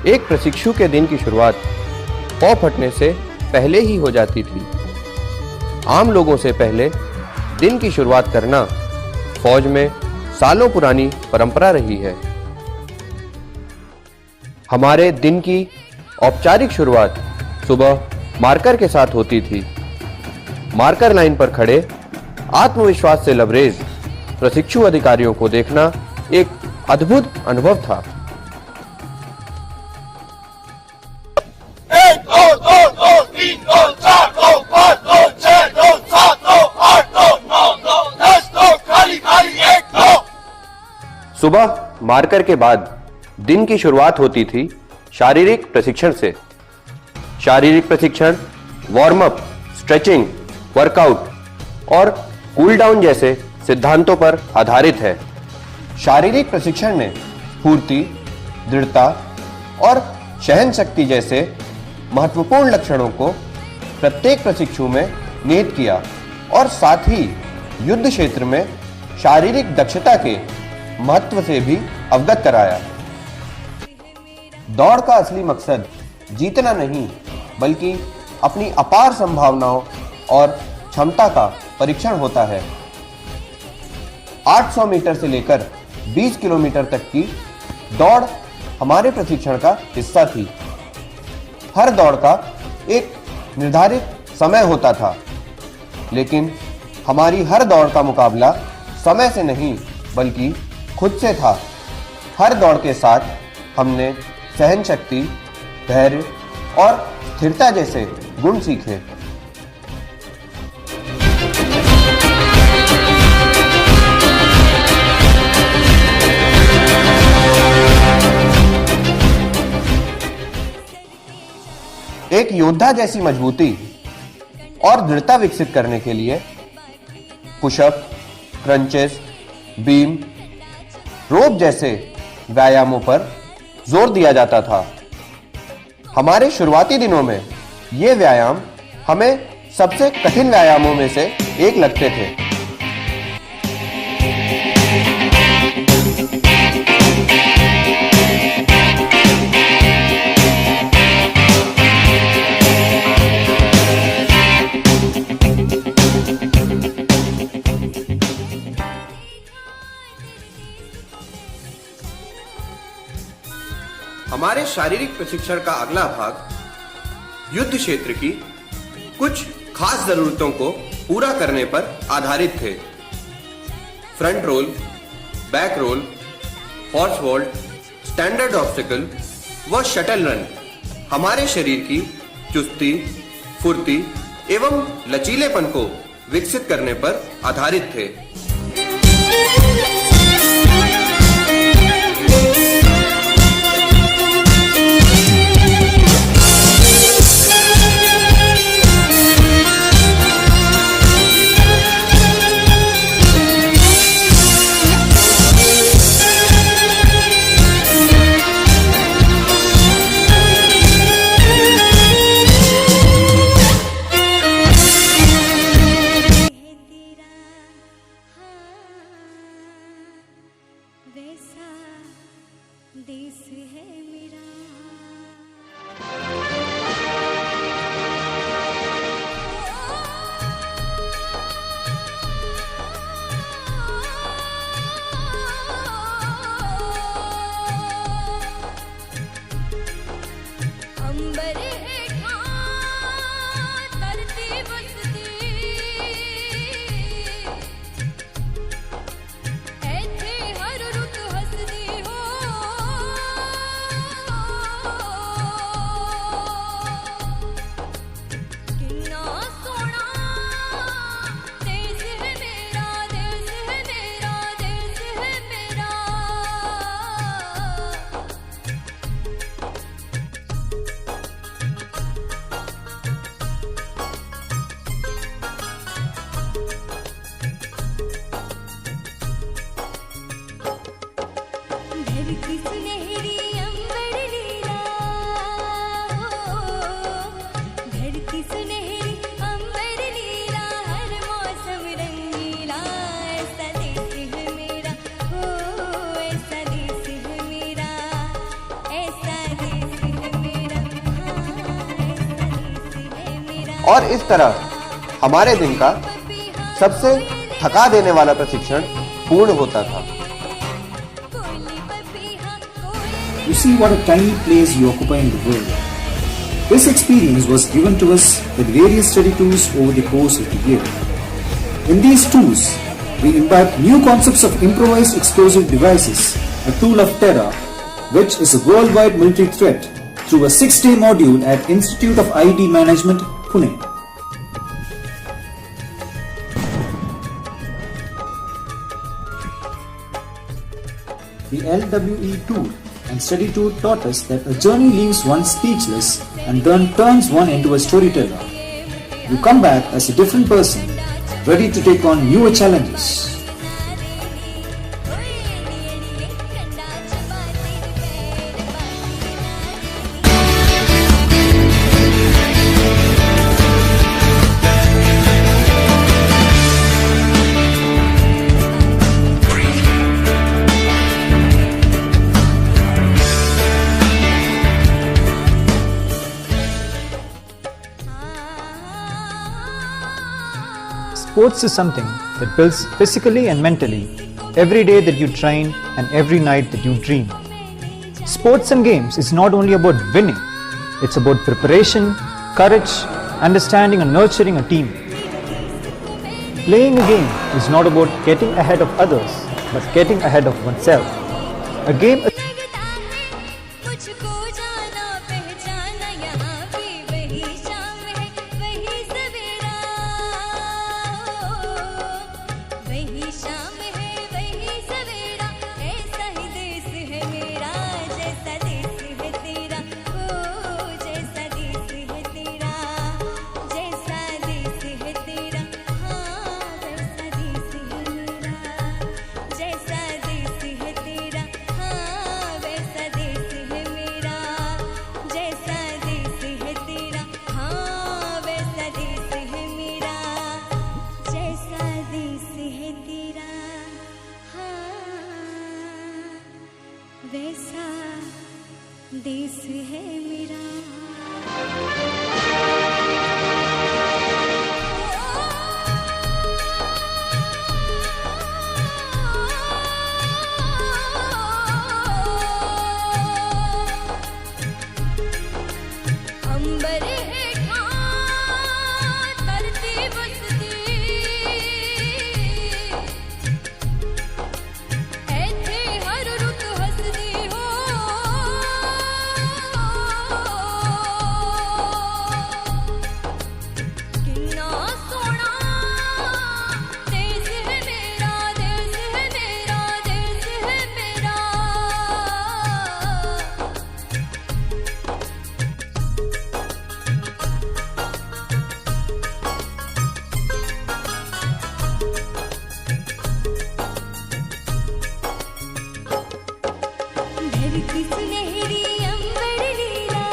एक प्रशिक्षु के दिन की शुरुआत पौ फटने से पहले ही हो जाती थी। आम लोगों से पहले दिन की शुरुआत करना फौज में सालों पुरानी परंपरा रही है। हमारे दिन की औपचारिक शुरुआत सुबह मार्कर के साथ होती थी। मार्कर लाइन पर खड़े आत्मविश्वास से लबरेज प्रशिक्षु अधिकारियों को देखना एक अद्भुत अनुभव था। 1 2 2 2 3 2 4 2 5 2 6 2 7 2 8 2 9 2 10 2 खाली खाली 1 2। सुबह मार्कर के बाद दिन की शुरुआत होती थी शारीरिक प्रशिक्षण से। शारीरिक प्रशिक्षण वार्म अप, स्ट्रेचिंग, वर्कआउट और कूल डाउन जैसे सिद्धांतों पर आधारित है। शारीरिक प्रशिक्षण में स्फूर्ति, दृढ़ता और सहन शक्ति जैसे महत्वपूर्ण लक्षणों को प्रत्येक प्रशिक्षु में निहित किया और साथ ही युद्ध क्षेत्र में शारीरिक दक्षता के महत्व से भी अवगत कराया। दौड़ का असली मकसद जीतना नहीं, बल्कि अपनी अपार संभावनाओं और क्षमता का परीक्षण होता है। 800 मीटर से लेकर 20 किलोमीटर तक की दौड़ हमारे प्रशिक्षण का हिस्सा थी। हर दौड़ का एक निर्धारित समय होता था, लेकिन हमारी हर दौड़ का मुकाबला समय से नहीं बल्कि खुद से था। हर दौड़ के साथ हमने सहन शक्ति, धैर्य और स्थिरता जैसे गुण सीखे। एक योद्धा जैसी मजबूती और दृढ़ता विकसित करने के लिए पुशअप, क्रंचेस, बीम, रोप जैसे व्यायामों पर जोर दिया जाता था। हमारे शुरुआती दिनों में ये व्यायाम हमें सबसे कठिन व्यायामों में से एक लगते थे। हमारे शारीरिक प्रशिक्षण का अगला भाग युद्ध क्षेत्र की कुछ खास जरूरतों को पूरा करने पर आधारित थे। Front roll, back roll, horse vault, standard obstacle व शटल रन हमारे शरीर की चुस्ती, फुर्ती एवं लचीलेपन को विकसित करने पर आधारित थे। वैसा देश है मेरा। अंबर हेठा धरती बसदी, ऐथे हर रुत हसदी हो। किन्ना सोना देश है मेरा, देश है मेरा, देश है मेरा। धरती सुनहरी अंबर नीला, धरती सुनहरी अंबर नीला, हर मौसम रंगीला। ऐसा देश है मेरा, हो ऐसा देश है मेरा, ऐसा देश और इस तरह हमारे दिन का सबसे थका देने वाला प्रशिक्षण पूर्ण होता था। You see what a tiny place you occupy in the world. This experience was given to us with various study tours over the course of the year. In these tours, we imbibe new concepts of improvised explosive devices, a tool of terror, which is a worldwide military threat, through a 6-day module at Institute of IT Management, Pune. The LWE tour and study tour taught us that a journey leaves one speechless and then turns one into a storyteller. You come back as a different person, ready to take on newer challenges. Sports is something that builds physically and mentally every day that you train and every night that you dream. Sports and games is not only about winning, it's about preparation, courage, understanding and nurturing a team. Playing a game is not about getting ahead of others, but getting ahead of oneself. A game लगता है मुझको जाना पहचाना यहाँ की वही शाम है वही सवेरा वही शाम है वही सवेरा ऐसा ही देश है मेरा जैसा देश है तेरा ओ जैसा देश है तेरा जैसा देश है तेरा हाँ वैसा देश है मेरा जैसा देश है तेरा हाँ वैसा देश है मेरा जैसा देश है तेरा हाँ वैसा देश है मेरा जैसा देश है तेरा हाँ वैसा देश है मेरा अंबर हेठा धरती बसदी ऐथे हर रुत हसदी हो किन्ना सोना देश है मेरा देश है मेरा देश है मेरा धरती सुनहरी अंबर नीला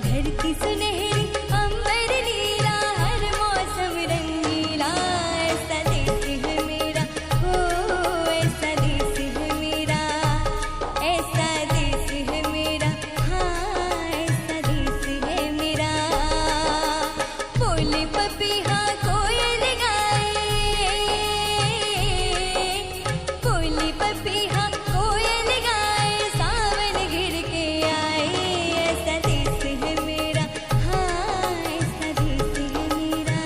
धरती सुनहरी अंबर नीला हर मौसम रंगीला ऐसा देश है मेरा हो ऐसा देश है मेरा ऐसा देश है मेरा हाँ ऐसा देश है मेरा बोले पपीहा कोयल गाए बोली पपीहा कोयल गाए सावन घिर के आए ऐसा देश है मेरा हाँ ऐसा देश है मेरा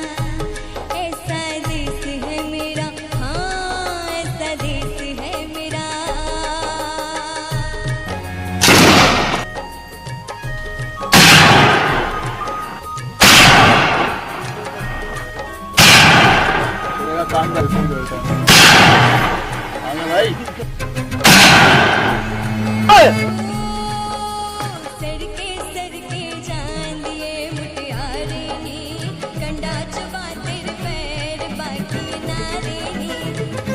ऐसा देश है मेरा हाँ ऐसा देश है मेरा सड़के सड़के जान दिए मुटियारे नी कंडा चबा तेरे पैर बाकी नारे नी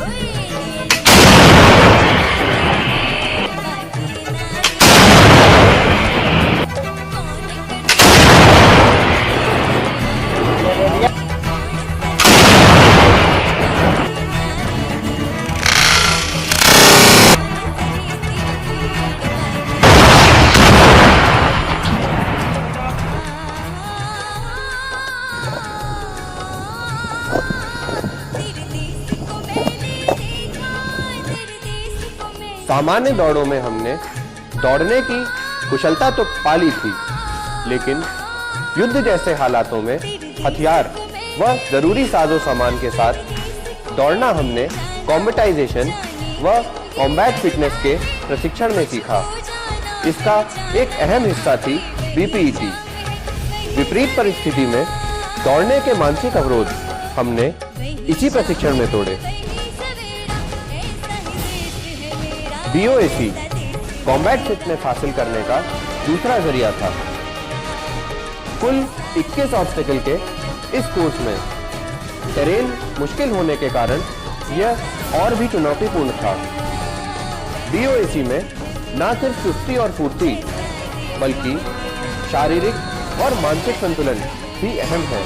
ओए बाकी नारे कौन कर सामान्य दौड़ों में हमने दौड़ने की कुशलता तो पा ली थी, लेकिन युद्ध जैसे हालातों में हथियार व जरूरी साजो सामान के साथ दौड़ना हमने कॉम्बेटाइजेशन व कॉम्बैट फिटनेस के प्रशिक्षण में सीखा। इसका एक अहम हिस्सा थी बीपीईटी। विपरीत परिस्थिति में दौड़ने के मानसिक अवरोध हमने इसी प्रशिक्षण में तोड़े। बीओएसी कॉम्बैट फिटनेस हासिल करने का दूसरा जरिया था। कुल 21 ऑब्स्टेकल के इस कोर्स में टेरेन मुश्किल होने के कारण यह और भी चुनौतीपूर्ण था। बीओएसी में न सिर्फ चुस्ती और फुर्ती बल्कि शारीरिक और मानसिक संतुलन भी अहम है।